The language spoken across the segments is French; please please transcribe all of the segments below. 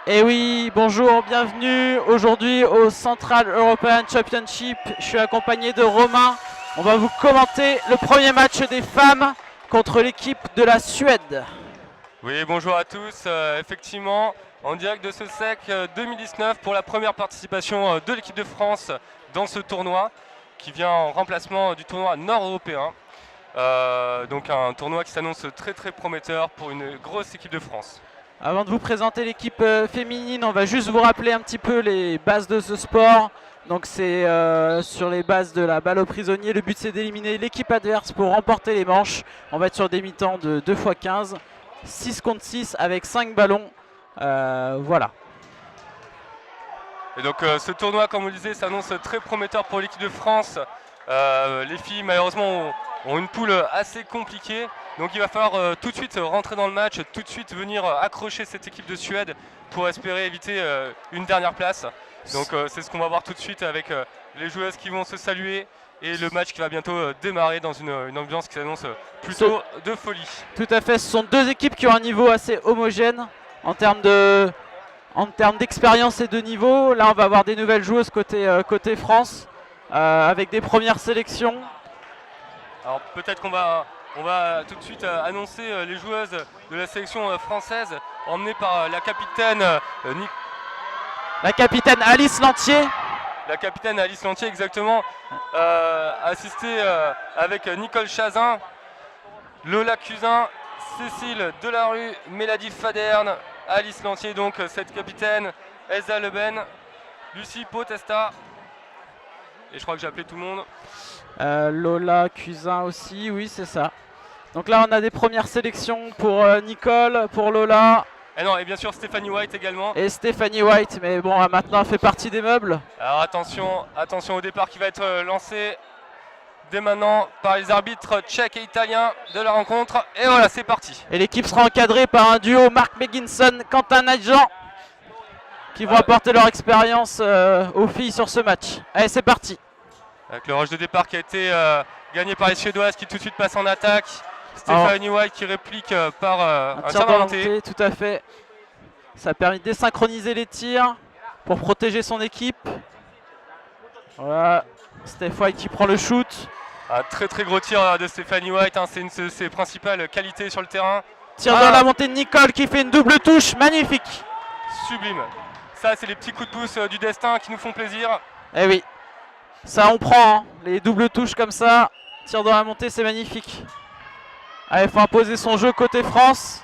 Et oui, bonjour, bienvenue aujourd'hui au Central European Championship. Je suis accompagné de Romain. On va vous commenter le premier match des femmes contre l'équipe de la Suède. Oui, bonjour à tous. Effectivement, en direct de ce SEC 2019 pour la première participation de l'équipe de France dans ce tournoi qui vient en remplacement du tournoi nord-européen. Donc un tournoi qui s'annonce très prometteur pour une grosse équipe de France. Avant de vous présenter l'équipe féminine, on va juste vous rappeler un petit peu les bases de ce sport. Donc c'est sur les bases de la balle au prisonnier. Le but c'est d'éliminer l'équipe adverse pour remporter les manches. On va être sur des mi-temps de 2x15, 6 contre 6 avec 5 ballons. Voilà. Et donc ce tournoi, comme vous le disiez, s'annonce très prometteur pour l'équipe de France. Les filles malheureusement ont une poule assez compliquée. Donc il va falloir tout de suite rentrer dans le match, tout de suite venir accrocher cette équipe de Suède pour espérer éviter une dernière place. Donc c'est ce qu'on va voir tout de suite avec les joueuses qui vont se saluer et le match qui va bientôt démarrer dans une ambiance qui s'annonce plutôt de folie. Tout à fait, ce sont deux équipes qui ont un niveau assez homogène en termes d'expérience et de niveau. Là on va avoir des nouvelles joueuses côté France avec des premières sélections. Alors peut-être qu'on va tout de suite annoncer les joueuses de la sélection française emmenées par la capitaine Alice Lantier. La capitaine Alice Lantier, exactement, assistée avec Nicole Chazin, Lola Cusin, Cécile Delarue, Mélodie Faderne, Alice Lantier, donc cette capitaine, Elsa Leben, Lucie Potesta, et je crois que j'ai appelé tout le monde. Lola Cusin aussi, oui c'est ça. Donc là on a des premières sélections pour Nicole, pour Lola. Et bien sûr Stéphanie White également. Et Stéphanie White, mais bon maintenant elle fait partie des meubles. Alors attention au départ qui va être lancé dès maintenant par les arbitres tchèques et italiens de la rencontre. Et voilà, c'est parti. Et l'équipe sera encadrée par un duo Marc Megginson, Quentin Nadjan, qui vont apporter leur expérience aux filles sur ce match. Allez, c'est parti. Avec le rush de départ qui a été gagné par les Suédoises qui tout de suite passent en attaque. Stéphanie White qui réplique par un tir d'orienté. Tout à fait. Ça a permis de désynchroniser les tirs pour protéger son équipe. Voilà, Steph White qui prend le shoot. Un très gros tir de Stéphanie White, hein. C'est une de ses principales qualités sur le terrain. Tir dans la montée de Nicole qui fait une double touche, magnifique. Sublime. Ça c'est les petits coups de pouce du destin qui nous font plaisir. Eh oui, ça on prend, hein. Les doubles touches comme ça. Tir dans la montée, c'est magnifique. Allez, il faut imposer son jeu côté France.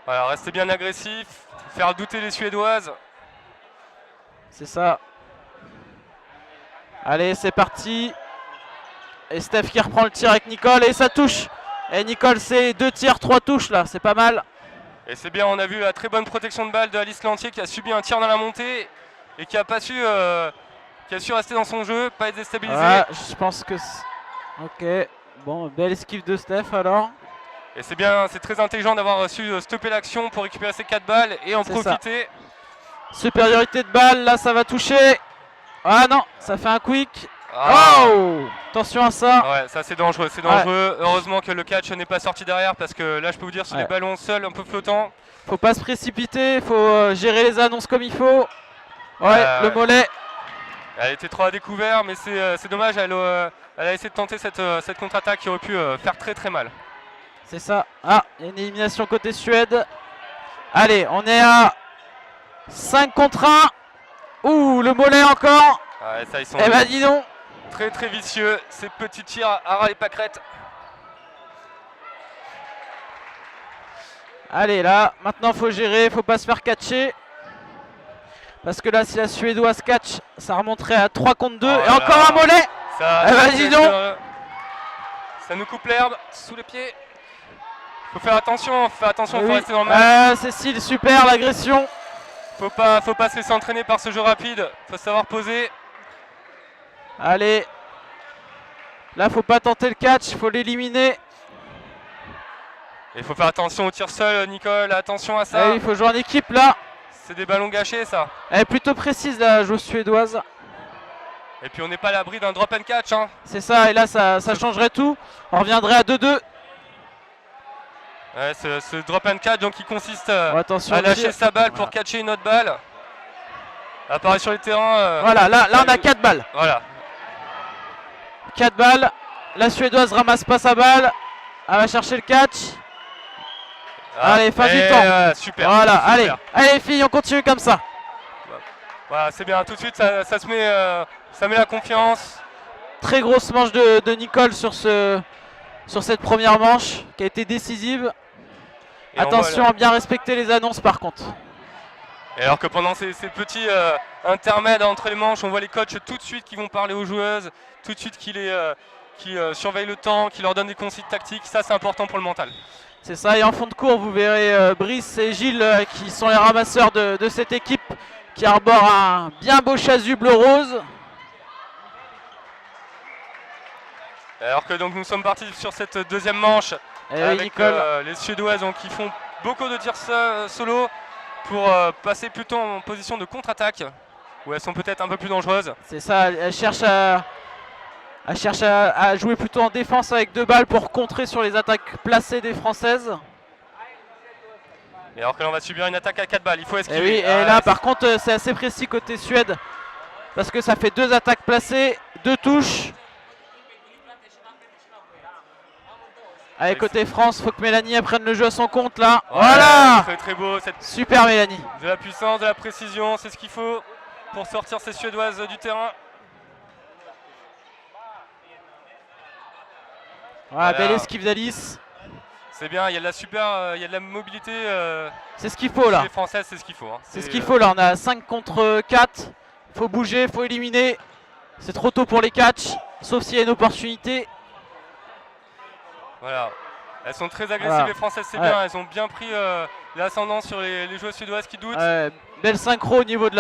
Voilà, rester bien agressif, faire douter les Suédoises. C'est ça. Allez, c'est parti. Et Steph qui reprend le tir avec Nicole et ça touche. Et Nicole, c'est 2 tirs, 3 touches là, c'est pas mal. Et c'est bien, on a vu la très bonne protection de balle de Alice Lantier qui a subi un tir dans la montée et qui a su rester dans son jeu, pas être déstabilisé. Ah, je pense que... Ok, bon, belle esquive de Steph alors. Et c'est bien, c'est très intelligent d'avoir su stopper l'action pour récupérer ces 4 balles et en profiter. Ça. Supériorité de balle, là ça va toucher. Ah non, ça fait un quick. Ah. Oh, attention à ça. Ouais, ça c'est dangereux, c'est dangereux. Ouais. Heureusement que le catch n'est pas sorti derrière parce que là je peux vous dire sur les ballons seuls, un peu flottants. Faut pas se précipiter, faut gérer les annonces comme il faut. Ouais, le mollet. Elle était trop à découvert, mais c'est dommage, elle a essayé de tenter cette contre-attaque qui aurait pu faire très mal. C'est ça. Ah, il y a une élimination côté Suède. Allez, on est à 5 contre 1. Ouh, le mollet encore. Ouais, ça, ils sont dis donc. Très vicieux, ces petits tirs à ras les pâquerettes. Allez, là, maintenant faut gérer, faut pas se faire catcher. Parce que là, si la Suédoise catch, ça remonterait à 3 contre 2. Et encore un mollet. Dis donc. Ça nous coupe l'herbe sous les pieds. Faut faire attention, faut rester dans le match. Cécile, super l'agression. Faut pas se laisser entraîner par ce jeu rapide, faut savoir poser. Allez. Là, faut pas tenter le catch, faut l'éliminer. Il faut faire attention au tir seul, Nicole, attention à ça. Il faut jouer en équipe là. C'est des ballons gâchés ça. Elle est plutôt précise la joueuse suédoise. Et puis on n'est pas à l'abri d'un drop and catch. Hein. C'est ça, et là ça changerait tout. On reviendrait à 2-2. Ouais, ce drop and catch donc, qui consiste attention, à lâcher sa balle pour catcher une autre balle. Apparaît sur le terrain. Voilà, là on a 4 balles. Voilà. 4 balles. La Suédoise ramasse pas sa balle. Elle va chercher le catch. Allez, fin du temps. Super. Voilà, super. allez les filles, on continue comme ça. Voilà, c'est bien. Tout de suite, ça se met, ça met la confiance. Très grosse manche de Nicole sur cette première manche qui a été décisive. Et attention à bien respecter les annonces par contre. Et alors que pendant ces petits intermèdes entre les manches, on voit les coachs tout de suite qui vont parler aux joueuses, tout de suite qui surveillent le temps, qui leur donnent des consignes tactiques. Ça, c'est important pour le mental. C'est ça, et en fond de cours, vous verrez Brice et Gilles qui sont les ramasseurs de cette équipe qui arbore un bien beau chasuble rose. Alors que donc nous sommes partis sur cette deuxième manche avec les Suédoises qui font beaucoup de tirs solo pour passer plutôt en position de contre-attaque où elles sont peut-être un peu plus dangereuses. C'est ça, elles cherchent à jouer plutôt en défense avec 2 balles pour contrer sur les attaques placées des Françaises. Et alors que l'on va subir une attaque à 4 balles, il faut esquiver. Et oui, et là par contre c'est assez précis côté Suède parce que ça fait 2 attaques placées, 2 touches. Allez, côté France, faut que Mélanie prenne le jeu à son compte là. Voilà, très très beau. Super Mélanie. De la puissance, de la précision, c'est ce qu'il faut pour sortir ces Suédoises du terrain. Voilà, belle esquive d'Alice. C'est bien, il y a de la mobilité. C'est ce qu'il faut là. Les Françaises, c'est ce qu'il faut. Hein. C'est ce qu'il faut là, on a 5 contre 4. Faut bouger, faut éliminer. C'est trop tôt pour les catchs, sauf s'il y a une opportunité. Voilà, elles sont très agressives les Françaises, c'est bien, elles ont bien pris l'ascendant sur les joueuses suédoises qui doutent. Belle synchro au niveau de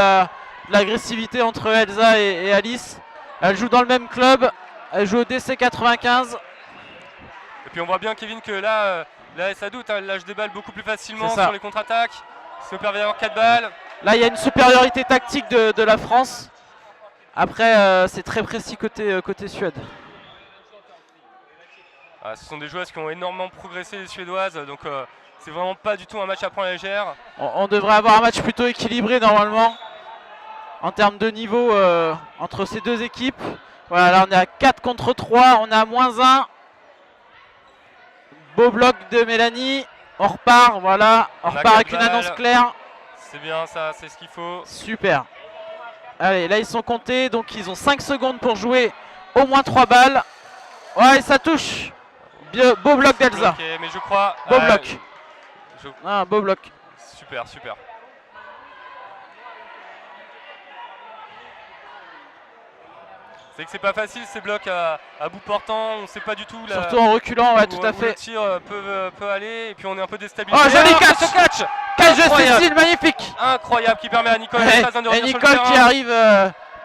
l'agressivité entre Elsa et Alice. Elles jouent dans le même club, elles jouent au DC 95. Et puis on voit bien Kevin que là ça doute, elle lâche des balles beaucoup plus facilement sur les contre-attaques. Ça permet d'avoir 4 balles. Là il y a une supériorité tactique de la France. Après c'est très précis côté Suède. Ce sont des joueuses qui ont énormément progressé, les Suédoises, donc c'est vraiment pas du tout un match à prendre à la légère. On devrait avoir un match plutôt équilibré normalement en termes de niveau entre ces deux équipes. Voilà, là on est à 4 contre 3, on est à -1. Beau bloc de Mélanie, on repart, voilà, on repart avec une annonce claire. C'est bien ça, c'est ce qu'il faut. Super. Allez, là ils sont comptés, donc ils ont 5 secondes pour jouer au moins 3 balles. Ouais, ça touche. Beau bloc d'Elsa. Mais je crois. Beau bloc. Beau bloc. Super, super. C'est que c'est pas facile ces blocs à bout portant, on sait pas du tout. Surtout en reculant, ouais, tout à fait. Le tir peut aller et puis on est un peu déstabilisé. Oh, joli catch! Catch de Cécile, magnifique! Incroyable qui permet à Nicole et Nicole qui arrive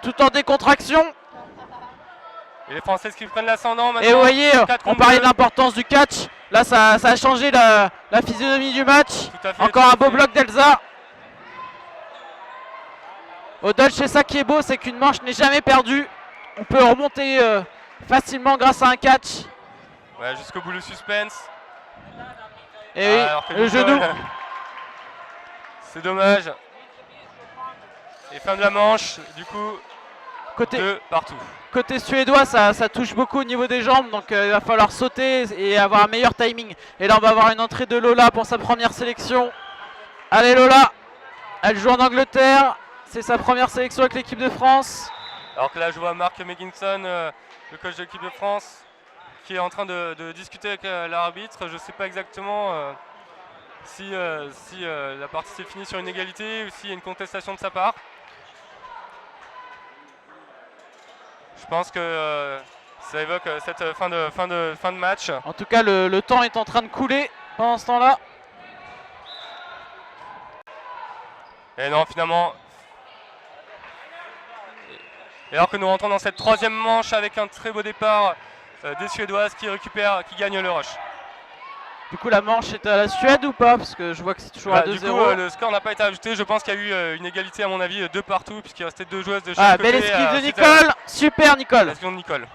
tout en décontraction. Et les Françaises qui prennent l'ascendant maintenant. Et vous voyez, on parlait de l'importance du catch. Là, ça a changé la physionomie du match. Encore un beau bloc d'Elsa. Au dodge, c'est ça qui est beau, c'est qu'une manche n'est jamais perdue. On peut remonter facilement grâce à un catch. Ouais, jusqu'au bout le suspense. Et oui, le genou. C'est dommage. Et fin de la manche, du coup, partout. Côté suédois, ça touche beaucoup au niveau des jambes, donc il va falloir sauter et avoir un meilleur timing. Et là, on va avoir une entrée de Lola pour sa première sélection. Allez Lola, elle joue en Angleterre, c'est sa première sélection avec l'équipe de France. Alors que là, je vois Marc Megginson, le coach de l'équipe de France, qui est en train de discuter avec l'arbitre. Je ne sais pas exactement si la partie s'est finie sur une égalité ou s'il y a une contestation de sa part. Je pense que ça évoque cette fin de match. En tout cas, le temps est en train de couler pendant ce temps-là. Et non, finalement. Et alors que nous rentrons dans cette troisième manche avec un très beau départ des Suédoises qui gagnent le rush. Du coup, la manche est à la Suède ou pas? Parce que je vois que c'est toujours à 2-0. Du coup, le score n'a pas été ajouté. Je pense qu'il y a eu une égalité, à mon avis, de partout, puisqu'il restait 2 joueuses de chaque côté. Belle esquive de Nicole. Super Nicole. Esquive de Nicole.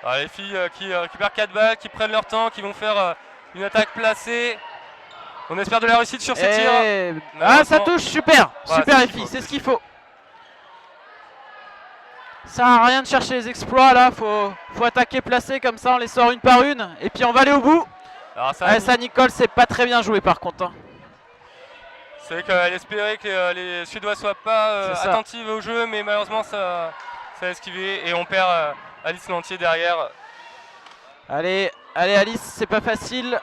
Alors, les filles qui récupèrent 4 balles, qui prennent leur temps, qui vont faire une attaque placée. On espère de la réussite sur ces tirs. Ah, ça touche, super, voilà, super les filles, c'est ce qu'il faut. Ça sert à rien de chercher les exploits là, faut attaquer placé comme ça, on les sort une par une et puis on va aller au bout. Alors ça, Nicole, c'est pas très bien joué par contre. Hein. C'est vrai qu'elle espérait que les Suédois soient pas attentifs au jeu, mais malheureusement ça a esquivé et on perd Alice Lantier derrière. Allez Alice, c'est pas facile.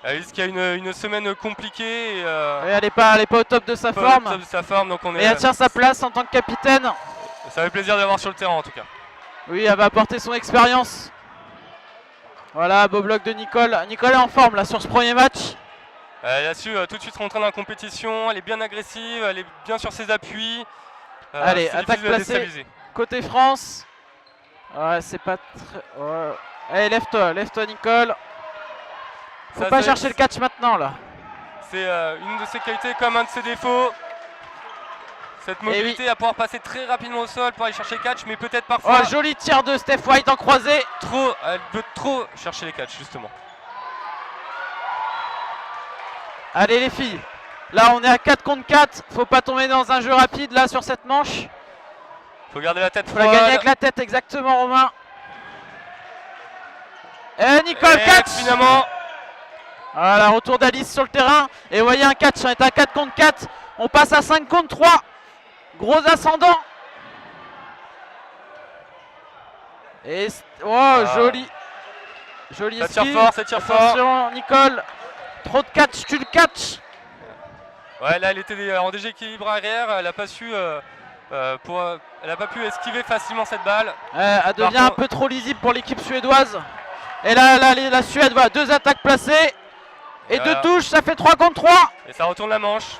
Alice qui a une semaine compliquée. Elle est pas au top de sa forme. Donc et elle tient sa place en tant que capitaine. Ça fait plaisir d'avoir sur le terrain en tout cas. Oui, elle va apporter son expérience. Voilà, beau bloc de Nicole. Nicole est en forme là sur ce premier match. Elle a su tout de suite rentrer dans la compétition. Elle est bien agressive, elle est bien sur ses appuis. Allez, attaque placée. Côté France. Ouais, c'est pas très. Ouais. Allez, lève-toi Nicole. Faut pas chercher le catch maintenant là. C'est une de ses qualités comme un de ses défauts. Cette mobilité à pouvoir passer très rapidement au sol pour aller chercher le catch, mais peut-être parfois. Oh, joli tir de Steph White en croisé. Elle veut trop chercher les catchs justement. Allez les filles. Là on est à 4 contre 4. Faut pas tomber dans un jeu rapide là sur cette manche. Faut garder la tête froide. Faut la gagner avec la tête exactement Romain. Et Nicole catch finalement. Voilà, retour d'Alice sur le terrain. Et vous voyez un catch, on est à 4 contre 4. On passe à 5 contre 3. Gros ascendant. Et joli. Joli ça tire fort, ça tire fort. Nicole. Trop de catch, tu le catch. Ouais, là elle était en déséquilibre arrière. Elle n'a pas su elle n'a pas pu esquiver facilement cette balle. Elle devient un peu trop lisible pour l'équipe suédoise. Et là, la Suède va 2 attaques placées. Et 2 touches, ça fait 3 contre 3. Et ça retourne la manche.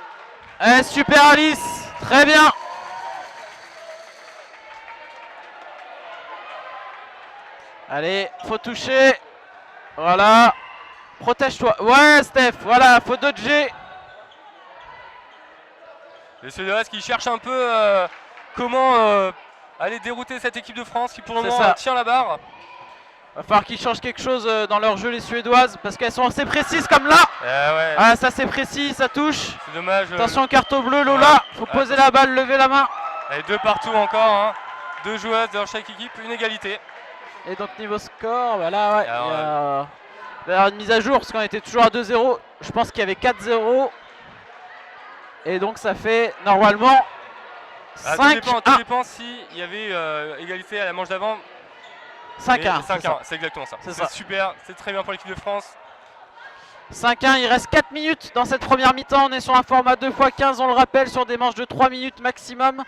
Super Alice, très bien. Allez, faut toucher. Voilà. Protège-toi. Ouais Steph, voilà, faut dodger. Les Suédoises qui cherchent un peu comment aller dérouter cette équipe de France qui pour le moment tient la barre. Va falloir qu'ils changent quelque chose dans leur jeu les Suédoises parce qu'elles sont assez précises comme là. Ouais. Ah ça c'est précis, ça touche. C'est dommage. Attention carton bleu Lola, faut poser la balle, lever la main. Et 2 partout encore, hein. 2 joueuses dans chaque équipe, une égalité. Et donc niveau score, voilà ouais. Alors, il va y avoir une mise à jour parce qu'on était toujours à 2-0. Je pense qu'il y avait 4-0. Et donc ça fait normalement 5-1. Tout dépend s'il y avait égalité à la manche d'avant. 5-1. C'est exactement ça. C'est super, c'est très bien pour l'équipe de France. 5-1, il reste 4 minutes dans cette première mi-temps. On est sur un format 2x15, on le rappelle, sur des manches de 3 minutes maximum.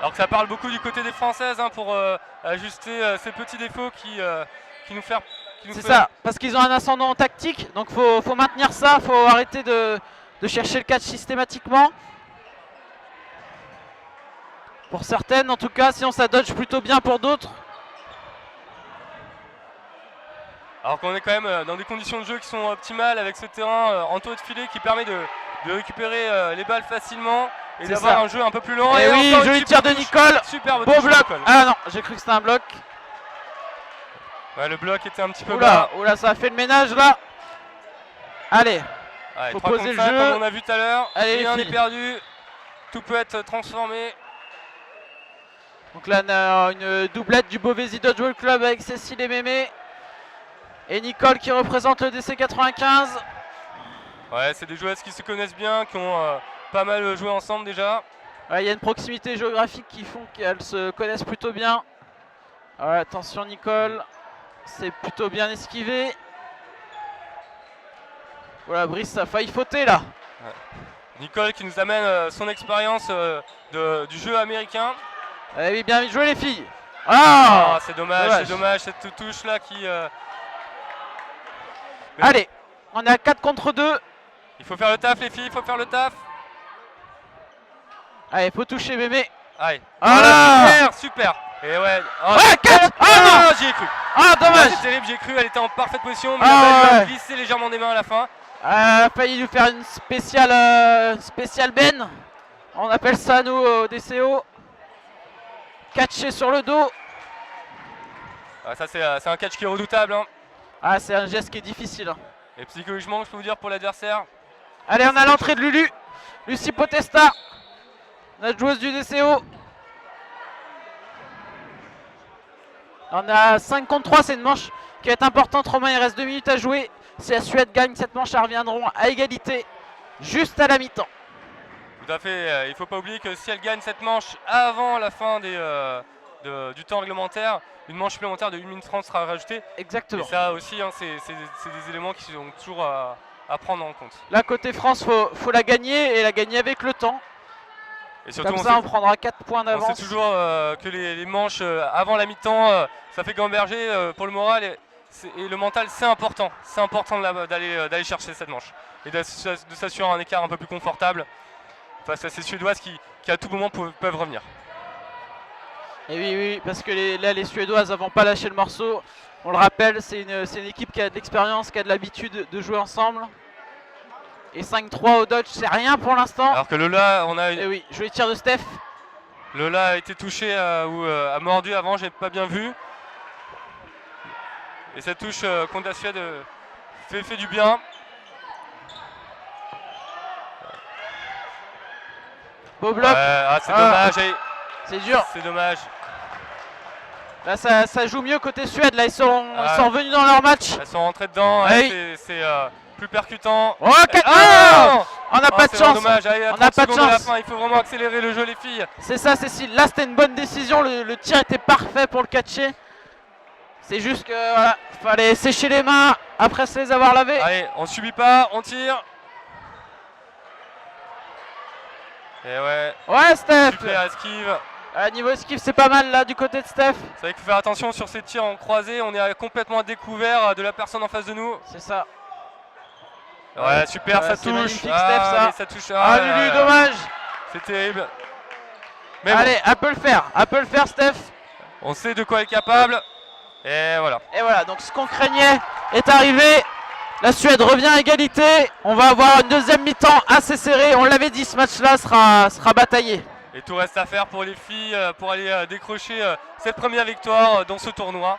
Alors que ça parle beaucoup du côté des Françaises hein, pour ajuster ces petits défauts qui nous font. C'est ça, parce qu'ils ont un ascendant tactique, donc faut maintenir ça, faut arrêter de chercher le catch systématiquement. Pour certaines en tout cas, sinon ça dodge plutôt bien pour d'autres. Alors qu'on est quand même dans des conditions de jeu qui sont optimales avec ce terrain entouré de filets qui permet de récupérer les balles facilement et d'avoir un jeu un peu plus lent. Et oui, joli tir de Nicole. Superbe beau bloc. Ah non, j'ai cru que c'était un bloc. Ouais, le bloc était un petit peu bas. Oula, ça a fait le ménage là. Allez, faut poser le jeu. Comme on a vu tout à l'heure. Rien n'est perdu. Tout peut être transformé. Donc là, on a une doublette du Beauvaisis Dodgeball Club avec Cécile et Mémé. Et Nicole qui représente le DC 95. Ouais, c'est des joueuses qui se connaissent bien, qui ont pas mal joué ensemble déjà. Il y a une proximité géographique qui font qu'elles se connaissent plutôt bien. Ouais, attention Nicole, c'est plutôt bien esquivé. Voilà, Brice a failli fauter là. Ouais. Nicole qui nous amène son expérience du jeu américain. Oui, bien joué les filles. C'est dommage cette touche là qui... Allez, on est à 4 contre 2. Il faut faire le taf les filles, il faut faire le taf. Allez, faut toucher Mémé. Allez. Super. Et ouais. Catch. J'y ai cru. Dommage. C'est terrible, j'ai cru, elle était en parfaite position, mais elle a glissé légèrement des mains à la fin. Elle a failli lui faire une spéciale ben. On appelle ça nous au DCO. Catché sur le dos. Ah, ça c'est un catch qui est redoutable. Hein. Ah, c'est un geste qui est difficile. Hein. Et psychologiquement, je peux vous dire pour l'adversaire. Allez, on a l'entrée de Lulu. Lucie Potesta, notre joueuse du DCO. On a 5 contre 3, c'est une manche qui va être importante. Romain, il reste 2 minutes à jouer. Si la Suède gagne cette manche, elles reviendront à égalité juste à la mi-temps. Tout à fait, il ne faut pas oublier que si elle gagne cette manche avant la fin du temps réglementaire, une manche supplémentaire de 1 minute 30 sera rajoutée. Exactement. Et ça aussi, hein, c'est des éléments qui sont toujours à prendre en compte. Là, côté France, faut la gagner et la gagner avec le temps. Et surtout, comme ça, on prendra 4 points d'avance. On sait toujours que les manches avant la mi-temps, ça fait gamberger pour le moral et le mental, c'est important. C'est important d'aller chercher cette manche et de s'assurer un écart un peu plus confortable face à ces Suédoises qui à tout moment peuvent revenir. Et oui, parce que les Suédoises n'avont pas lâché le morceau. On le rappelle, c'est une équipe qui a de l'expérience, qui a de l'habitude de jouer ensemble. Et 5-3 au dodge, c'est rien pour l'instant. Alors que Lola, on a... Et oui, joli tir de Steph. Lola a été touchée ou a mordu avant, j'ai pas bien vu. Et cette touche contre la Suède fait du bien. Beau bloc. C'est dommage. C'est dur. C'est dommage. Là, ça joue mieux côté Suède. Là, ils sont revenus dans leur match. Elles sont rentrées dedans. Oui. C'est plus percutant. Oh, on n'a pas de chance. Dommage. Allez, on n'a pas de chance. La fin. Il faut vraiment accélérer le jeu, les filles. C'est ça, Cécile. Là, c'était une bonne décision. Le tir était parfait pour le catcher. C'est juste que voilà, fallait sécher les mains après se les avoir lavées. Allez, on subit pas, on tire. Et ouais. Ouais, Steph. Super esquive. Niveau esquive, c'est pas mal là du côté de Steph. C'est vrai qu'il faut faire attention sur ces tirs en croisé. On est complètement à découvert de la personne en face de nous. C'est ça. Ouais, super, ça touche. Magnifique, Steph, ça. Ça touche. Lulu, dommage. C'est terrible. Mais allez, bon. elle peut le faire, Steph. On sait de quoi elle est capable. Et voilà. Et voilà, donc ce qu'on craignait est arrivé. La Suède revient à égalité. On va avoir une deuxième mi-temps assez serrée. On l'avait dit, ce match-là sera bataillé. Et tout reste à faire pour les filles pour aller décrocher cette première victoire dans ce tournoi.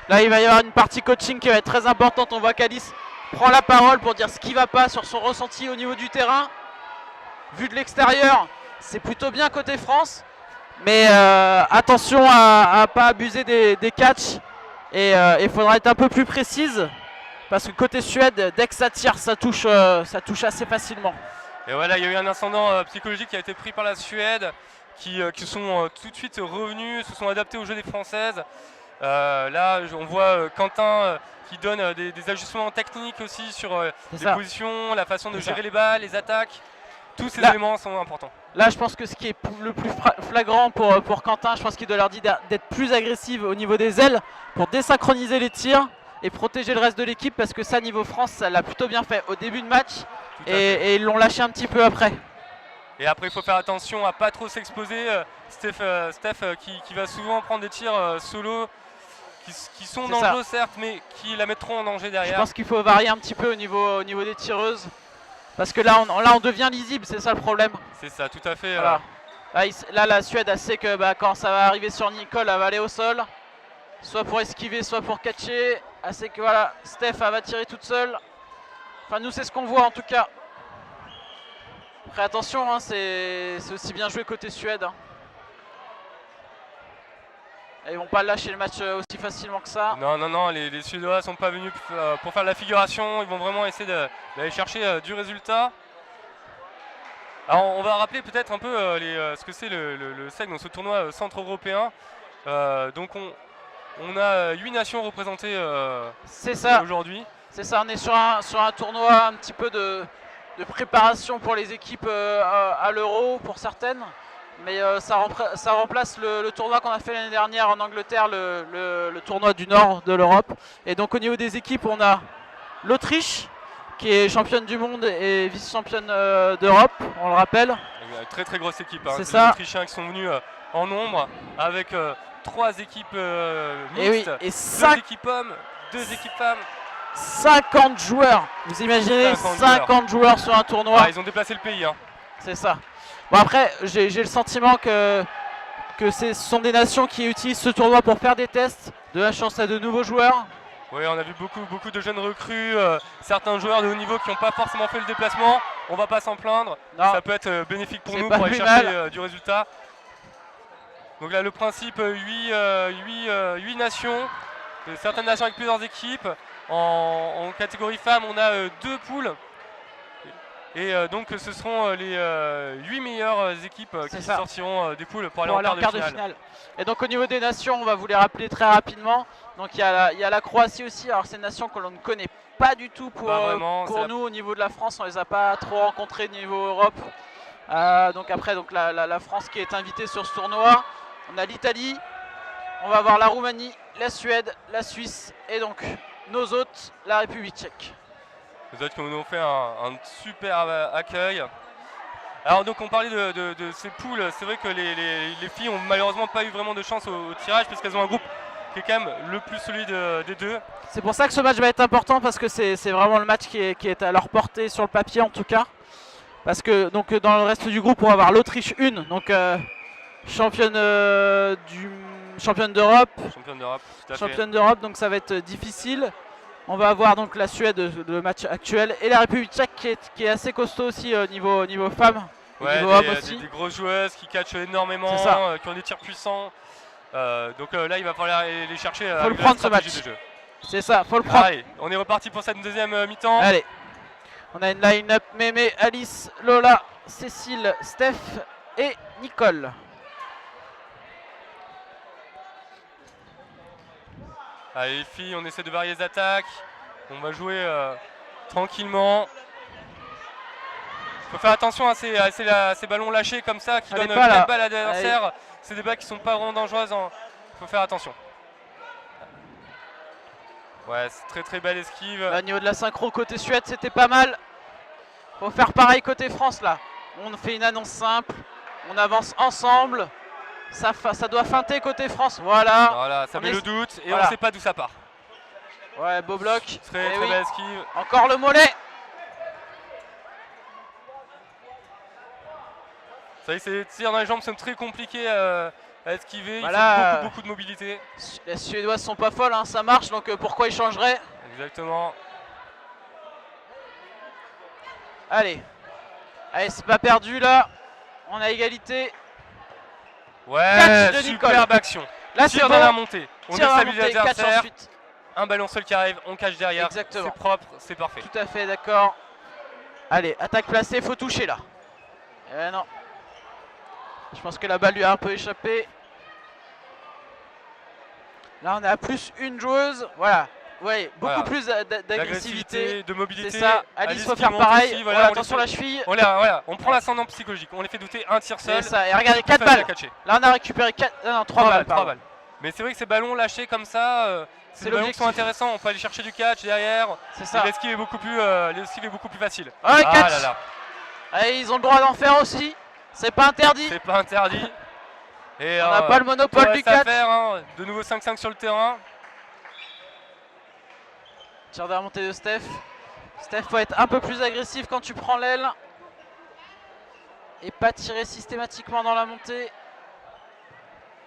Là, il va y avoir une partie coaching qui va être très importante. On voit qu'Alice prend la parole pour dire ce qui ne va pas sur son ressenti au niveau du terrain. Vu de l'extérieur, c'est plutôt bien côté France. Mais attention à ne pas abuser des catchs. Et il faudra être un peu plus précise. Parce que côté Suède, dès que ça tire, ça touche assez facilement. Et voilà, il y a eu un ascendant psychologique qui a été pris par la Suède, qui sont tout de suite revenus, se sont adaptés au jeu des Françaises. Là, on voit Quentin qui donne des ajustements techniques aussi sur les positions, la façon de gérer les balles, les attaques. Tous ces éléments sont importants. Là, je pense que ce qui est le plus flagrant pour Quentin, je pense qu'il doit leur dire d'être plus agressive au niveau des ailes pour désynchroniser les tirs et protéger le reste de l'équipe, parce que ça, niveau France, ça l'a plutôt bien fait au début de match et ils l'ont lâché un petit peu après. Et après, il faut faire attention à pas trop s'exposer. Steph qui va souvent prendre des tirs solo qui sont dangereux certes, mais qui la mettront en danger derrière. Je pense qu'il faut varier un petit peu au niveau des tireuses. Parce que là, on devient lisible, c'est ça le problème. C'est ça, tout à fait. Voilà. Là, la Suède, elle sait que quand ça va arriver sur Nicole, elle va aller au sol. Soit pour esquiver, soit pour catcher. Elle sait que voilà, Steph, elle va tirer toute seule. Enfin, nous, c'est ce qu'on voit en tout cas. Après, attention, hein, c'est aussi bien joué côté Suède. Hein. Ils vont pas lâcher le match aussi facilement que ça. Non, les Suédois sont pas venus pour faire de la figuration. Ils vont vraiment essayer d'aller chercher du résultat. Alors on va rappeler peut-être un peu ce que c'est le SEC dans ce tournoi centre-européen. Donc on a 8 nations représentées aujourd'hui. C'est ça, on est sur un tournoi un petit peu de préparation pour les équipes à l'Euro pour certaines. Mais ça remplace le tournoi qu'on a fait l'année dernière en Angleterre, le tournoi du nord de l'Europe. Et donc au niveau des équipes, on a l'Autriche, qui est championne du monde et vice-championne d'Europe, on le rappelle. Une très très grosse équipe, hein. C'est ça. Les Autrichiens qui sont venus en nombre avec 3 équipes mixtes, et 2 équipes hommes, 2 équipes femmes. 50 joueurs, vous imaginez 50 joueurs sur un tournoi. Ils ont déplacé le pays. Hein. C'est ça. Bon après, j'ai le sentiment que que ce sont des nations qui utilisent ce tournoi pour faire des tests. De la chance à de nouveaux joueurs. Oui, on a vu beaucoup de jeunes recrues, certains joueurs de haut niveau qui n'ont pas forcément fait le déplacement. On va pas s'en plaindre, Non. ça peut être bénéfique pour nous pas pour aller plus chercher du résultat. Donc là le principe, 8 nations, certaines nations avec plusieurs équipes. En catégorie femmes, on a 2 poules. Et donc ce seront les 8 meilleures équipes qui sortiront des poules pour aller en quart de finale. Et donc au niveau des nations, on va vous les rappeler très rapidement. Donc il y a la Croatie aussi. Alors c'est une nation que l'on ne connaît pas du tout pour nous au niveau de la France. On les a pas trop rencontrés niveau Europe. Donc après la France qui est invitée sur ce tournoi. On a l'Italie, on va avoir la Roumanie, la Suède, la Suisse et donc nos hôtes, la République tchèque. Les autres qui nous ont fait un super accueil. Alors donc on parlait de ces poules, c'est vrai que les filles ont malheureusement pas eu vraiment de chance au tirage puisqu'elles ont un groupe qui est quand même le plus solide des deux. C'est pour ça que ce match va être important parce que c'est vraiment le match qui est à leur portée sur le papier en tout cas. Parce que donc dans le reste du groupe on va avoir l'Autriche 1, donc championne d'Europe. Championne d'Europe, donc ça va être difficile. On va avoir donc la Suède, le match actuel, et la République tchèque qui est assez costaud aussi au niveau femmes. Ouais, niveau homme aussi. Des grosses joueuses qui catchent énormément, qui ont des tirs puissants. Donc là il va falloir les chercher. Faut le prendre ce match. C'est ça, faut le prendre. Allez, on est reparti pour cette deuxième mi-temps. Allez, on a une line-up Mémé, Alice, Lola, Cécile, Steph et Nicole. Allez les filles, on essaie de varier les attaques. On va jouer tranquillement. Il faut faire attention à ces ballons lâchés comme ça qui donnent 4 balles à l'adversaire. C'est des balles qui sont pas vraiment dangereuses. Il faut faire attention. Ouais, c'est très belle esquive. Là, au niveau de la synchro côté Suède, c'était pas mal. Faut faire pareil côté France là. On fait une annonce simple. On avance ensemble. Ça doit feinter côté France, voilà, ça met le doute et on ne sait pas d'où ça part. Ouais, beau bloc. Très belle esquive. Encore le mollet. Ça y est, ces tirs dans les jambes sont très compliqués à esquiver. Il faut beaucoup de mobilité. Les Suédoises sont pas folles, hein, ça marche, donc pourquoi ils changeraient? Exactement. Allez, c'est pas perdu là. On a égalité. Ouais, superbe action. Là, tire dans la montée. On déstabilise l'adversaire. Ensuite. Un ballon seul qui arrive, on cache derrière. Exactement. C'est propre, c'est parfait. Tout à fait, d'accord. Allez, attaque placée, faut toucher là. Eh non. Je pense que la balle lui a un peu échappé. Là, on est à plus une joueuse. Voilà. Ouais, beaucoup plus d'agressivité, de mobilité. C'est ça. Alice faut faire pareil. Aussi, attention la cheville. On prend l'ascendant psychologique. On les fait douter, un tir seul. C'est ça. Et regardez, 4 balles. Là, on a récupéré 3 balles. 3 balles. Mais c'est vrai que ces ballons lâchés comme ça, c'est des ballons qui sont intéressants. On peut aller chercher du catch derrière. C'est ça. L'esquive est beaucoup plus facile. Ouais, catch. Là là. Allez, ils ont le droit d'en faire aussi. C'est pas interdit. C'est pas interdit. Et on n'a pas le monopole du catch. De nouveau 5-5 sur le terrain. Tir de remontée de Steph. Steph, faut être un peu plus agressif quand tu prends l'aile. Et pas tirer systématiquement dans la montée.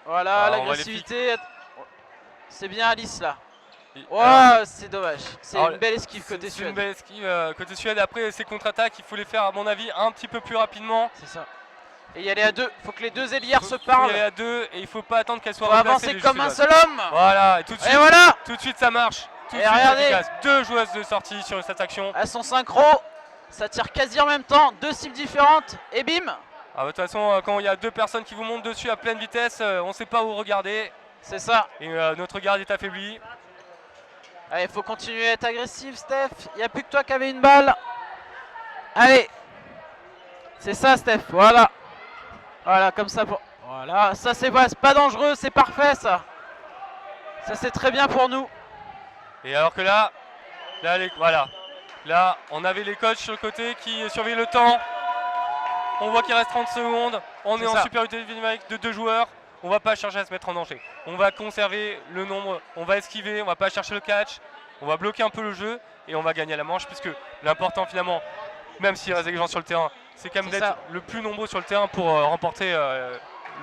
Voilà, l'agressivité. C'est bien Alice là. Oh, c'est dommage. C'est une belle esquive côté Suède. C'est une belle esquive côté Suède. Après, ces contre-attaques, il faut les faire, à mon avis, un petit peu plus rapidement. C'est ça. Et y aller à deux. Faut que les deux ailières se parlent. Il faut y aller à deux et il faut pas attendre qu'elles soient replacées. Avancer comme un seul homme. Voilà. Et tout de suite, ça marche. Et regardez, 2 joueuses de sortie sur cette action. Elles sont synchro, ça tire quasi en même temps, 2 cibles différentes et bim. De toute façon, quand il y a 2 personnes qui vous montent dessus à pleine vitesse, on ne sait pas où regarder. C'est ça. Et notre garde est affaibli. Allez, il faut continuer à être agressif, Steph. Il n'y a plus que toi qui avais une balle. Allez. C'est ça, Steph. Voilà. Voilà, comme ça. Voilà, ça c'est pas dangereux, c'est parfait ça. Ça c'est très bien pour nous. Et alors que là, on avait les coachs sur le côté qui surveillent le temps. On voit qu'il reste 30 secondes. On est en supériorité numérique de 2 joueurs. On va pas chercher à se mettre en danger. On va conserver le nombre, on va esquiver, on va pas chercher le catch. On va bloquer un peu le jeu et on va gagner la manche puisque l'important finalement, même s'il reste des gens sur le terrain, c'est quand même d'être le plus nombreux sur le terrain pour remporter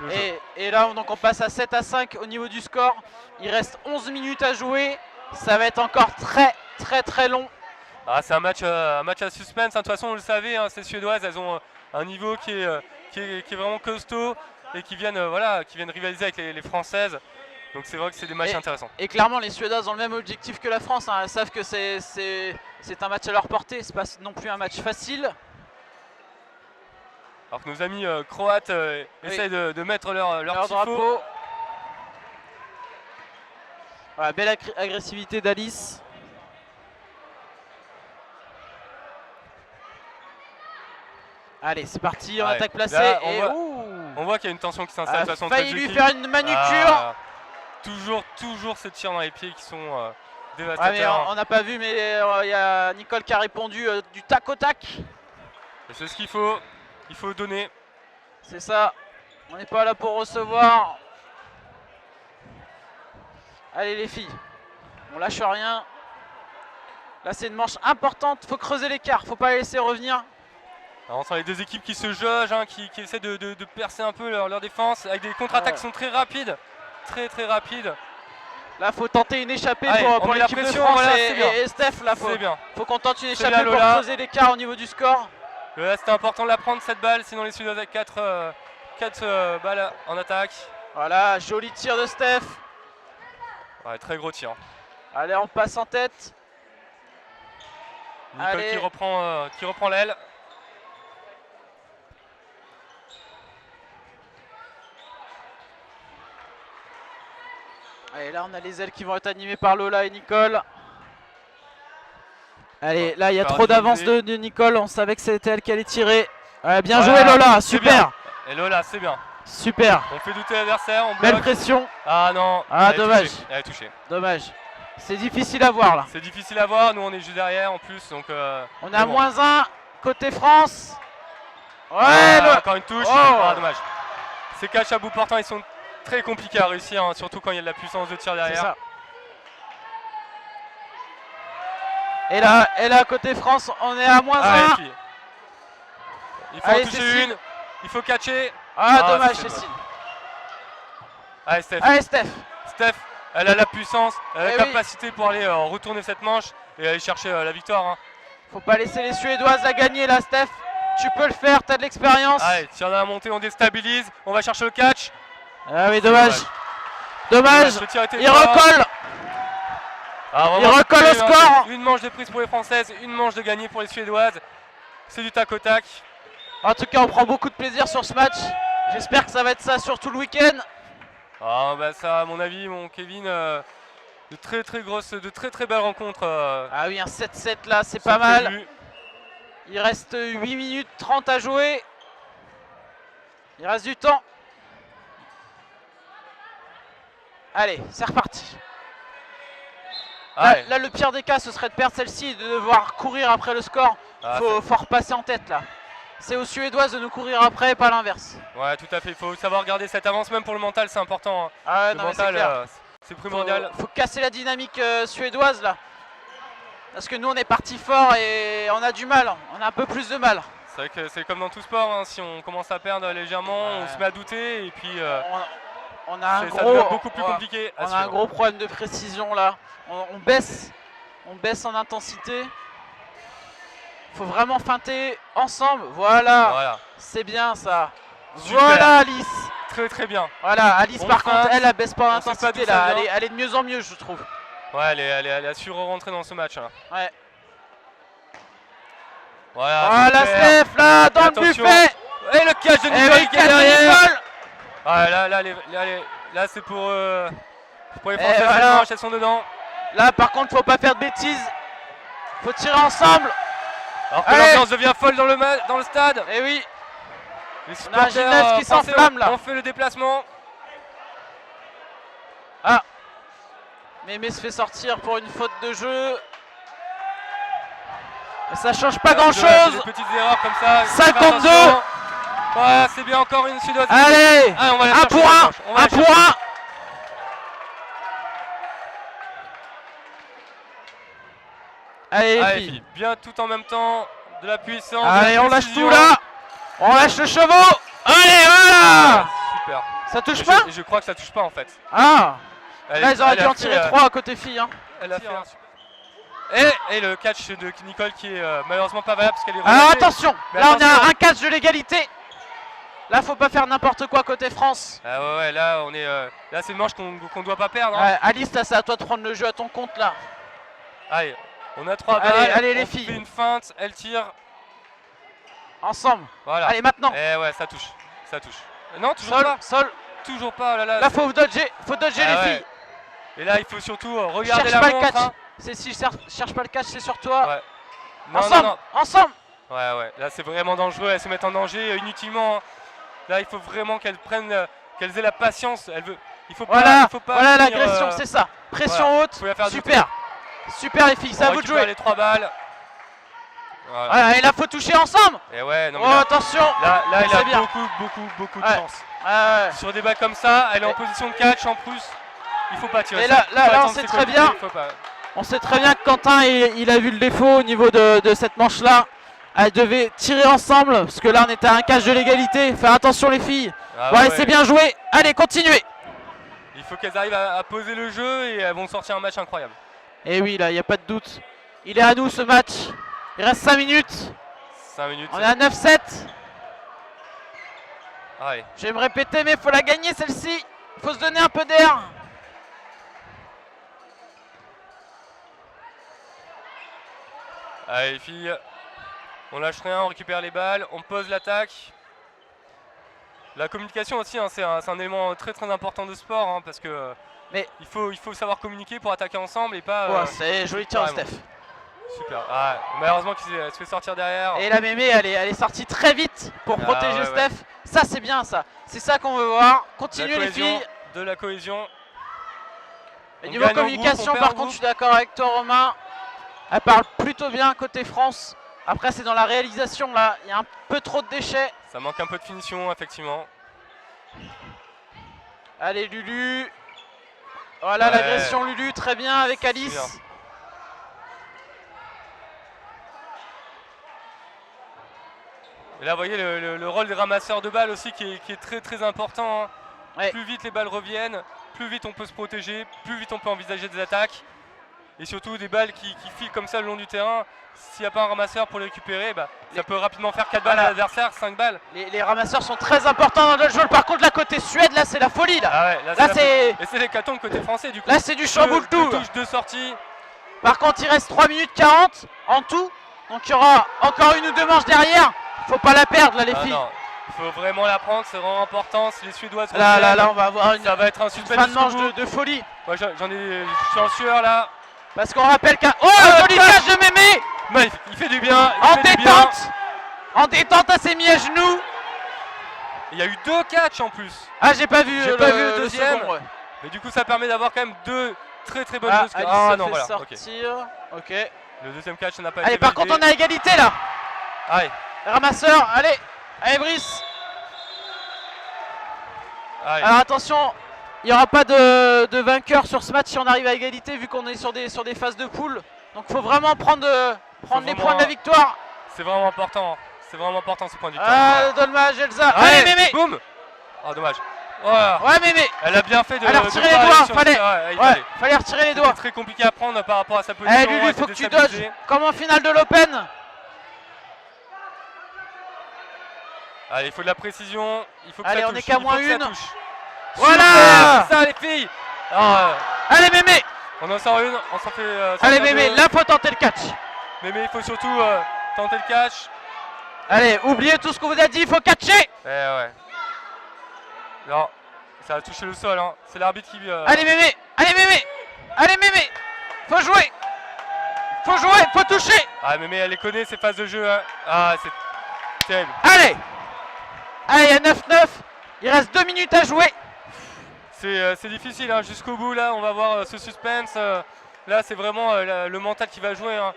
le jeu. Et là, donc on passe à 7-5 au niveau du score. Il reste 11 minutes à jouer. Ça va être encore très long. Ah, c'est un match à suspense. De toute façon, on le savait, hein, ces Suédoises, elles ont un niveau qui est vraiment costaud et qui viennent rivaliser avec les Françaises. Donc c'est vrai que c'est des matchs intéressants. Et clairement, les Suédoises ont le même objectif que la France. Hein. Elles savent que c'est un match à leur portée. C'est pas non plus un match facile. Alors que nos amis croates essayent de mettre leur tifo. Drapeau. Voilà, belle agressivité d'Alice. Allez, c'est parti, en attaque placée. Là, et on voit qu'il y a une tension qui s'installe. De toute façon, failli lui faire une manucure. Toujours ces tirs dans les pieds qui sont Ouais, dévastateurs. on n'a pas vu, mais il y a Nicole qui a répondu du tac au tac. C'est ce qu'il faut. Il faut donner. C'est ça. On n'est pas là pour recevoir. Allez les filles, on lâche rien. Là c'est une manche importante, faut creuser l'écart, faut pas les laisser revenir. Alors, on sent les deux équipes qui se jaugent, hein, qui essaient de percer un peu leur défense avec des contre-attaques qui sont très rapides. Très rapides. Là faut tenter une échappée pour l'équipe de France voilà, et Steph. Là faut qu'on tente une échappée bien, pour creuser l'écart au niveau du score. Là c'était important de la prendre cette balle, sinon les Suédoises avec 4 balles en attaque. Voilà, joli tir de Steph. Ouais, très gros tir. Allez, on passe en tête. Nicole qui reprend l'aile. Allez, là on a les ailes qui vont être animées par Lola et Nicole. Allez, là il y a trop d'avance de Nicole, on savait que c'était elle qui allait tirer. Bien joué Lola, super. Et Lola, c'est bien. Super. On fait douter l'adversaire, on bloque. Belle pression. Ah non. Ah dommage. Elle est touchée. Dommage. C'est difficile à voir là. C'est difficile à voir, nous on est juste derrière en plus. Donc, on est à -1 côté France. Ouais, encore une touche. Ah dommage. Ces catchs à bout portant, ils sont très compliqués à réussir, hein, surtout quand il y a de la puissance de tir derrière. Ça. Et là côté France, on est à -1. Il faut en toucher une. Il faut catcher. Dommage Cécile. Allez Steph. Allez Steph. Steph, elle a la puissance, elle a la capacité pour aller retourner cette manche et aller chercher la victoire. Hein. Faut pas laisser les Suédoises la gagner là Steph. Tu peux le faire, t'as de l'expérience. Allez, tir dans la montée, on déstabilise, on va chercher le catch. Ah oui, dommage. Dommage. Il recolle. Il recolle au score. Une manche de prise pour les Françaises, une manche de gagné pour les Suédoises. C'est du tac au tac. En tout cas, on prend beaucoup de plaisir sur ce match. J'espère que ça va être ça sur tout le week-end. Ça, à mon avis, mon Kevin, de très belles rencontres. Ah oui, un 7-7 là, c'est pas mal. Il reste 8 minutes 30 à jouer. Il reste du temps. Allez, c'est reparti. Là, le pire des cas, ce serait de perdre celle-ci et de devoir courir après le score. Faut repasser en tête là. C'est aux Suédoises de nous courir après, pas l'inverse. Ouais, tout à fait. Il faut savoir garder cette avance, même pour le mental, c'est important. Hein. Le mental, c'est primordial. Faut casser la dynamique suédoise là. Parce que nous, on est parti fort et on a du mal. On a un peu plus de mal. C'est vrai que c'est comme dans tout sport. Hein. Si on commence à perdre légèrement, on se met à douter et puis on a ça devient beaucoup plus compliqué. On a un gros problème de précision là. On baisse en intensité. Faut vraiment feinter ensemble. Voilà. C'est bien ça. Super. Voilà Alice. Très bien. Voilà, Alice par contre, elle baisse pas en intensité là. Bien. Elle est de mieux en mieux, je trouve. Ouais, elle a su rentrer dans ce match. Hein. Ouais. Voilà Steph là, dans le buffet. Et le catch de Nicole qui est derrière. Là c'est pour les Françaises, voilà. Elles sont dedans. Là par contre, faut pas faire de bêtises. Faut tirer ensemble. Alors que l'ambiance devient folle dans le stade. Et oui. On a un gymnase qui s'enflamme là. On fait le déplacement. Mémé se fait sortir pour une faute de jeu. Mais ça change pas grand chose. Des petites erreurs comme ça. 52. Ouais, c'est bien, encore une Suédoise. Allez, on va 1 pour 1. 1 pour 1. Allez les filles. Bien tout en même temps. De la puissance. Allez, on lâche tout là. On lâche le chevaux. Allez, voilà. super. Ça touche pas? Je crois que ça touche pas en fait. Ah, Elle, là ils auraient dû a en fait, tirer 3 à côté filles. Hein. Elle a fait un super. Et le catch de Nicole qui est malheureusement pas valable parce qu'elle est Alors remontée. attention, Mais là attention. on a un catch de l'égalité. Là faut pas faire n'importe quoi côté France. Ah ouais, là on est là c'est une manche qu'on doit pas perdre. Hein. Ouais, Alice, là c'est à toi de prendre le jeu à ton compte là. Allez, on a 3 Allez, balles. allez, les on filles. fait une feinte, elle tire. Ensemble. Voilà. Allez maintenant. Eh ouais, ça touche. Ça touche. Non, toujours pas. Sol. Toujours pas. Oh là, Là faut dodger Ah les ouais. filles. Et là, il faut surtout regarder Cherche la pas le montre. catch. Hein. C'est si je cherche pas le catch, c'est sur toi. Ouais. Non, Ensemble, non. ensemble. Ouais. Là, c'est vraiment dangereux. Elles se mettent en danger inutilement. Hein. Là, il faut vraiment qu'elles prennent, qu'elles aient la patience. Il faut pas. Voilà, Il faut pas voilà venir, l'agression, c'est ça. Pression voilà. haute. Faut la faire Super. Super les filles, ça On à vous de récupère jouer. les 3 balles. Voilà. Voilà, et là faut toucher ensemble. Et ouais, non, Oh mais attention. là, il C'est a bien. beaucoup de Ouais. chance. Ouais. Sur des balles comme ça, elle est en Et- position de catch en plus. Il faut pas tirer. Et là, Faut on attendre sait ses très coéquipiers, bien. faut pas. On sait très bien que Quentin il a vu le défaut au niveau de cette manche là. Elle devait tirer ensemble parce que là on était à un catch de l'égalité. Faire attention les filles. Ah Bon allez ouais. c'est bien joué. Allez continuez. Il faut qu'elles arrivent à poser le jeu et elles vont sortir un match incroyable. Et oui là il n'y a pas de doute. Il est à nous ce match. Il reste 5 minutes. 5 minutes. On est à 9-7. Ah ouais. Je vais me répéter mais il faut la gagner celle-ci. Il faut se donner un peu d'air. Allez les filles, on lâche rien, on récupère les balles, on pose l'attaque. La communication aussi, hein, c'est un élément très important de sport hein, parce que Mais- il faut savoir communiquer pour attaquer ensemble et pas. Ouais, c'est joli tir carrément. Steph. Super. Ah, malheureusement qu'il se fait sortir derrière. Et la mémé elle est sortie très vite pour Ah, protéger ouais, Steph. Ça c'est bien ça. C'est ça qu'on veut voir. La Continuez les cohésion, filles. de la cohésion. Et On niveau gagne en communication groupe, on perd par en contre groupe. je suis d'accord avec toi Romain. Elle parle plutôt bien côté France. Après c'est dans la réalisation là. Il y a un peu trop de déchets. Ça manque un peu de finition effectivement. Allez Lulu. Voilà Ouais. l'agression Lulu très bien avec C'est Alice. bien. Et là, vous voyez le rôle des ramasseurs de balles aussi qui est très important. Hein. Ouais. Plus vite les balles reviennent, plus vite on peut se protéger, plus vite on peut envisager des attaques. Et surtout des balles qui filent comme ça le long du terrain. S'il n'y a pas un ramasseur pour les récupérer, bah, ça peut rapidement faire 4 balles Voilà. à l'adversaire, 5 balles. Les ramasseurs sont très importants dans le jeu. Par contre la côté Suède là c'est la folie là. Ah ouais, Là la- c'est Et c'est l'hécatombe côté français du coup. là c'est du chamboule tout. Deux touches, 2 sorties. Par contre il reste 3 minutes 40 en tout. Donc il y aura encore une ou deux manches derrière. Faut pas la perdre là les Ah filles. non, il faut vraiment la prendre, c'est vraiment important. Si les Suédoises Là on va avoir une ça va être un fin suspense de manche jusqu'au bout. de folie. Moi je suis en sueur là. Parce qu'on rappelle qu'un. Oh Ah, joli catch catch de Mémé. Magnifique, il fait du bien. il En fait du bien. détente. En détente elle s'est mis à genoux. Il y a eu 2 catchs en plus. Ah j'ai pas vu, J'ai pas vu le deuxième. second, ouais. Mais du coup ça permet d'avoir quand même 2 très bonnes Ah, choses. Alice Ah se non fait voilà. ok. sortir. Ok. Le deuxième catch ça n'a pas Allez été par contre validé. on a égalité là. Allez, Ramasseur, allez. Allez Brice. allez. Alors attention, il n'y aura pas de vainqueur sur ce match si on arrive à égalité vu qu'on est sur des phases de poule. Donc il faut vraiment prendre les vraiment- points de la victoire. C'est vraiment important. C'est vraiment important ce point de victoire. Ah dommage Elsa. Ouais. Allez Mémé. Boum. Oh dommage. Voilà. Ouais Mémé. Elle a bien fait de. Elle a de retiré pas les aller doigts, sur fallait. le terrain. Il Ouais, fallait. fallait retirer les C'était doigts. très compliqué à prendre par rapport à sa position. Allez Lulu, elle faut était que tu déstabilisée. dodges comme en finale de l'Open. Allez, il faut de la précision. Il faut que Allez, ça on touche. est qu'à il faut moins que ça une. touche. Voilà. Super, c'est ça les filles. Allez Mémé. On en sort une, on s'en fait. Allez sortir Mémé, deux. là faut tenter le catch. Mais il faut surtout tenter le catch. Allez, oubliez tout ce qu'on vous a dit, il faut catcher. Eh ouais. Non, ça a touché le sol. Hein. C'est l'arbitre qui. Allez Mémé, allez Mémé. Allez Mémé. Faut jouer. Faut jouer, faut toucher. Ah, mais elle les connaît ces phases de jeu. Hein. Ah, c'est terrible. Allez. Allez, il y a 9-9. Il reste 2 minutes à jouer. C'est difficile hein. Jusqu'au bout là, on va voir ce suspense. Là, c'est vraiment le mental qui va jouer. Hein.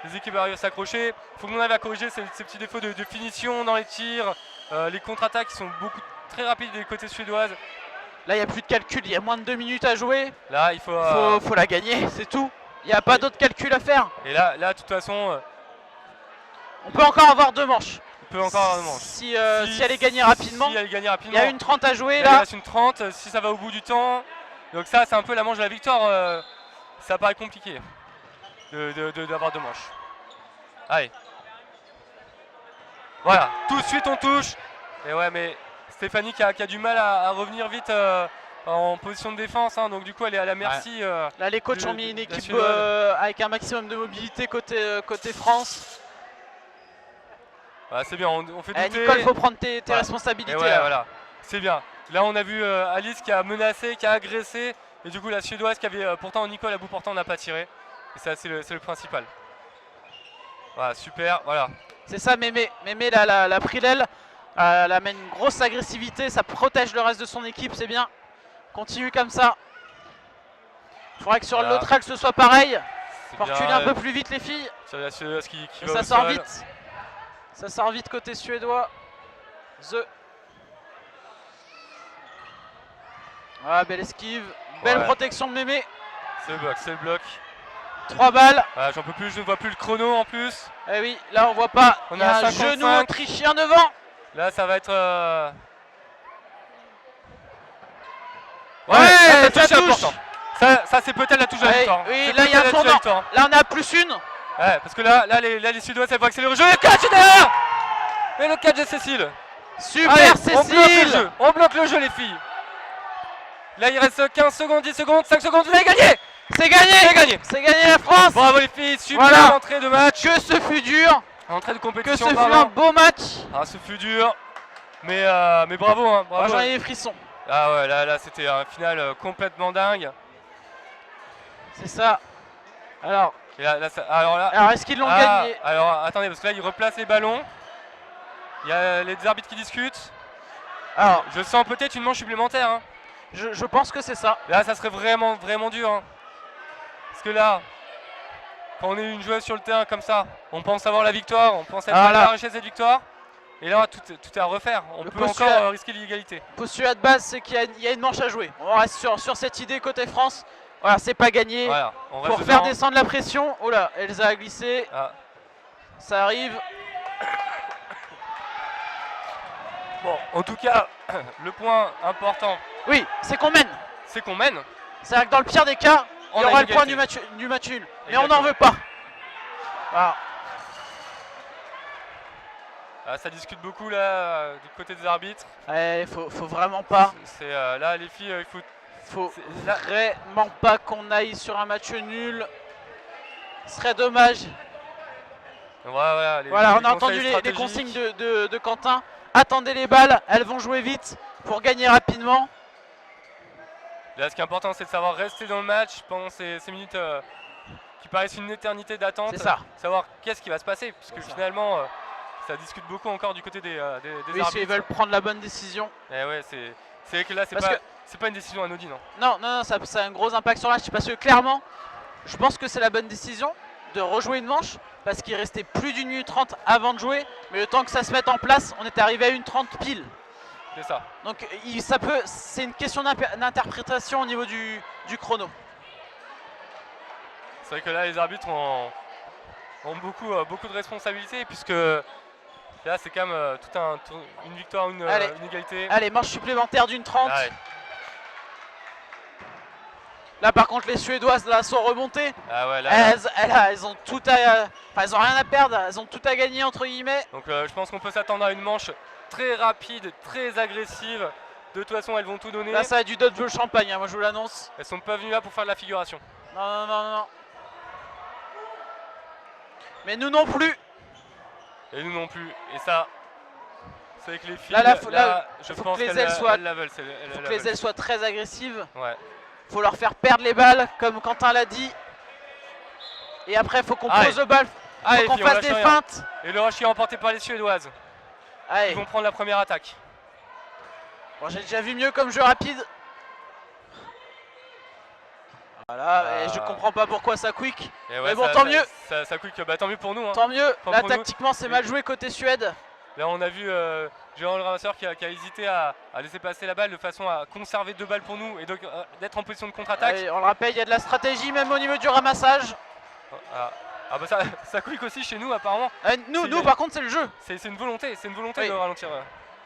Les équipes arrivent à s'accrocher. Il faut qu'on arrive à corriger ces petits défauts de finition dans les tirs. Les contre-attaques qui sont très rapides des côtés suédoises. Là, il n'y a plus de calcul, il y a moins de 2 minutes à jouer. Là, il faut. Faut la gagner, c'est tout. Il n'y a pas d'autre calcul à faire. Et là, de toute façon, On peut encore avoir 2 manches. peut encore avoir de manche. Si elle est gagnée rapidement, si elle est gagnée rapidement, il y a une 30 à jouer il là. reste une 30, si ça va au bout du temps. Donc ça, c'est un peu la manche de la victoire. Ça paraît compliqué d'avoir deux manches. Allez. Voilà, tout de suite on touche. Et ouais, mais Stéphanie qui a du mal à revenir vite en position de défense. Hein, donc du coup, elle est à la merci. Ouais. Là, les coachs ont mis une équipe avec un maximum de mobilité côté France. Voilà, c'est bien, on fait douter. Nicole, il faut prendre tes responsabilités. Et ouais, voilà, c'est bien. Là, on a vu Alice qui a menacé, qui a agressé. Et du coup, la Suédoise qui avait pourtant Nicole à bout portant n'a pas tiré. Et ça, c'est le principal. Voilà, super, voilà. C'est ça, Mémé là, la pris l'aile. Elle amène une grosse agressivité, ça protège le reste de son équipe, c'est bien. Continue comme ça. Il faudrait que sur l'autre axe ce soit pareil. Il faut reculer un peu plus vite les filles. C'est la Suédoise qui va ça sort vite. Ça sort vite côté suédois. Ah, belle esquive. Belle protection de Mémé. C'est le bloc. 3 balles. Ah, j'en peux plus, je ne vois plus le chrono en plus. Eh oui, là on voit pas. On a un genou autrichien devant. Là ça va être... Ouais, ça touche. Ça c'est peut-être la touche de la victoire. Oui, là il y a un tournant. Là on a plus une. Ouais, parce que là les Suédoises elles vont accélérer le jeu. Le catch est derrière. Et le catch de Cécile. Super. Allez, Cécile. On bloque le jeu les filles. Là il reste 15 secondes, 10 secondes, 5 secondes, vous avez gagné. C'est gagné. C'est gagné la France. Bravo les filles, super entrée de match. Que ce fut dur. Entrée de compétition. Que ce fut un beau match. Ah, ce fut dur. Mais bravo, hein, bravo. Moi j'en ai des frissons. Ah ouais, là c'était un final complètement dingue. C'est ça. Alors alors est-ce qu'ils l'ont gagné? Alors attendez, parce que là ils replacent les ballons. Il y a les arbitres qui discutent. Alors je sens peut-être une manche supplémentaire. Hein. Je pense que c'est ça. Là ça serait vraiment dur. Hein. Parce que là, quand on est une joueuse sur le terrain comme ça, on pense avoir la victoire, on pense être arraché cette victoire. Et là, tout est à refaire. On peut encore risquer l'égalité. Le postulat de base, c'est qu'il y a une manche à jouer. On reste sur cette idée côté France. Voilà, c'est pas gagné. Voilà, pour faire descendre la pression. Oh là, Elsa a glissé. Ça arrive. Bon, en tout cas, le point important. Oui, c'est qu'on mène. C'est-à-dire que dans le pire des cas, il y aura le point du match nul. Mais on n'en veut pas. Voilà. Ça discute beaucoup là du côté des arbitres. Il faut vraiment pas. Là les filles, il faut vraiment pas qu'on aille sur un match nul. Ce serait dommage. Voilà, on a entendu les consignes de Quentin. Attendez les balles, elles vont jouer vite pour gagner rapidement. Là, ce qui est important, c'est de savoir rester dans le match pendant ces minutes qui paraissent une éternité d'attente. C'est ça. Savoir qu'est-ce qui va se passer, parce que finalement, ça discute beaucoup encore du côté des arbitres. Ils veulent prendre la bonne décision. Et ouais, c'est que là, c'est pas une décision anodine. Hein. Non, ça a un gros impact sur le match, parce que clairement, je pense que c'est la bonne décision de rejouer une manche, parce qu'il restait plus d'une minute 30 avant de jouer, mais le temps que ça se mette en place, on est arrivé à une 30 pile. C'est ça. Donc c'est une question d'interprétation au niveau du chrono. C'est vrai que là les arbitres ont beaucoup de responsabilités, puisque là c'est quand même une victoire, une égalité. Allez, manche supplémentaire d'une 30. Là par contre les Suédoises là sont remontées. Elles ont tout elles ont rien à perdre, elles ont tout à gagner entre guillemets. Donc je pense qu'on peut s'attendre à une manche très rapide, très agressive. De toute façon, elles vont tout donner. Là, ça va être du dodgeball champagne, hein, moi je vous l'annonce. Elles sont pas venues là pour faire de la figuration. Non. Mais nous non plus. Et nous non plus. Et ça, c'est avec les filles. Je pense qu'elles la veulent. Faut que les ailes soient très agressives. Ouais. Faut leur faire perdre les balles, comme Quentin l'a dit. Et après, faut qu'on pose le bal. Faut qu'on fasse des feintes. Et le rush est remporté par les Suédoises. Ils vont prendre la première attaque. Bon, j'ai déjà vu mieux comme jeu rapide. Voilà, et je comprends pas pourquoi ça quick. Mais bon, tant mieux. Ça quick, tant mieux pour nous. Hein. Tant mieux. Là, tactiquement, c'est mal joué côté Suède. Là, on a vu Jérôme le ramasseur qui a hésité à laisser passer la balle de façon à conserver 2 balles pour nous et donc d'être en position de contre-attaque. On le rappelle, il y a de la stratégie même au niveau du ramassage. Ah bah ça quick aussi chez nous apparemment. Nous par contre c'est le jeu. C'est une volonté, Oui. de ralentir.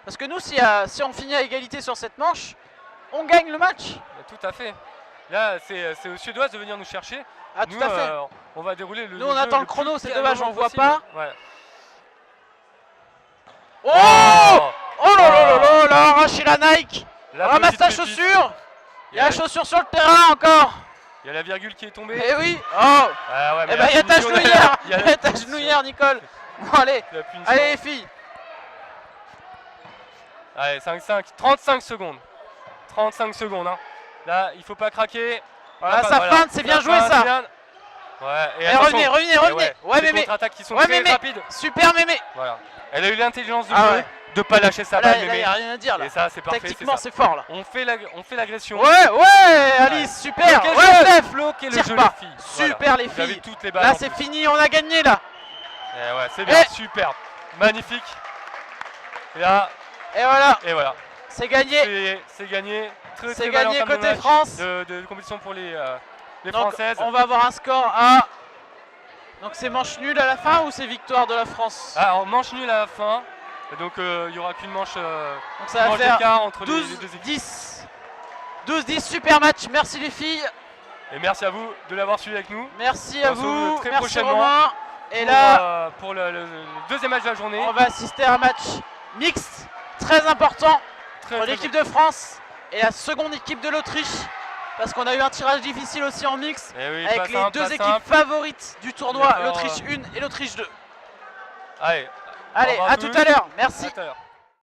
Parce que nous si on finit à égalité sur cette manche, on gagne le match. Tout à fait. Là c'est aux Suédoises de venir nous chercher. Ah nous, tout à fait. On va dérouler le Nous on jeu attend le plus chrono, c'est dommage, on voit possible. pas. Ouais. Oh oh là là là là, là, arraché la Nike. La Ramasse ta petite pépite. chaussure. Il y a la chaussure sur le terrain encore. Il y a la virgule qui est tombée. Eh oui. Oh. Ah ouais, Eh ben il y a ta punition, genouillère. il y a Il y a ta genouillère Nicole. Bon allez. la punition. Allez les filles. Allez 5-5, 35 secondes. 35 secondes hein. Là il faut pas craquer. Voilà, ça feinte, c'est bien joué ça. Bien. Ouais, Et revenez. Ouais les mémé. contre-attaques qui sont Ouais très mémé. rapides. Super mémé. Voilà. Elle a eu l'intelligence de Ah jeu ouais. de pas lâcher sa Là balle il mémé. n'y a rien à dire là. Et ça c'est parfait. Tactiquement c'est c'est fort là. On fait l'agression. Ouais Alice, super. Bloquez Ouais le jeu. Steph. Bloquez le Tire jeu pas. les filles. Super Voilà. les Vous avez filles. toutes les balles. Là en c'est plus. fini, on a gagné là. Eh ouais, c'est bien, Et- super. Magnifique. Et là, Et voilà, et voilà. c'est gagné. C'est gagné. Très C'est belle gagné entame de côté match France. de compétition pour les Donc Françaises. on va avoir un score à... Donc c'est manche nulle à la fin ou c'est victoire de la France? Ah, alors manche nulle à la fin. Et donc il n'y aura qu'une manche, Donc ça va manche faire d'écart entre les deux équipes. 12-10. 12-10, super match, merci les filles. Et merci à vous de l'avoir suivi avec nous. Merci On à se retrouve vous, très merci prochainement Romain. Et pour, là, pour le deuxième match de la journée. on va assister à un match mixte, très important Très, pour très l'équipe de France et la seconde équipe de l'Autriche. Parce qu'on a eu un tirage difficile aussi en mix, Eh oui, avec pas les simple, deux pas équipes simple. favorites du tournoi, D'accord. l'Autriche 1 et l'Autriche 2. Allez, Allez, au revoir à tous. tout à l'heure, merci. À tout à l'heure.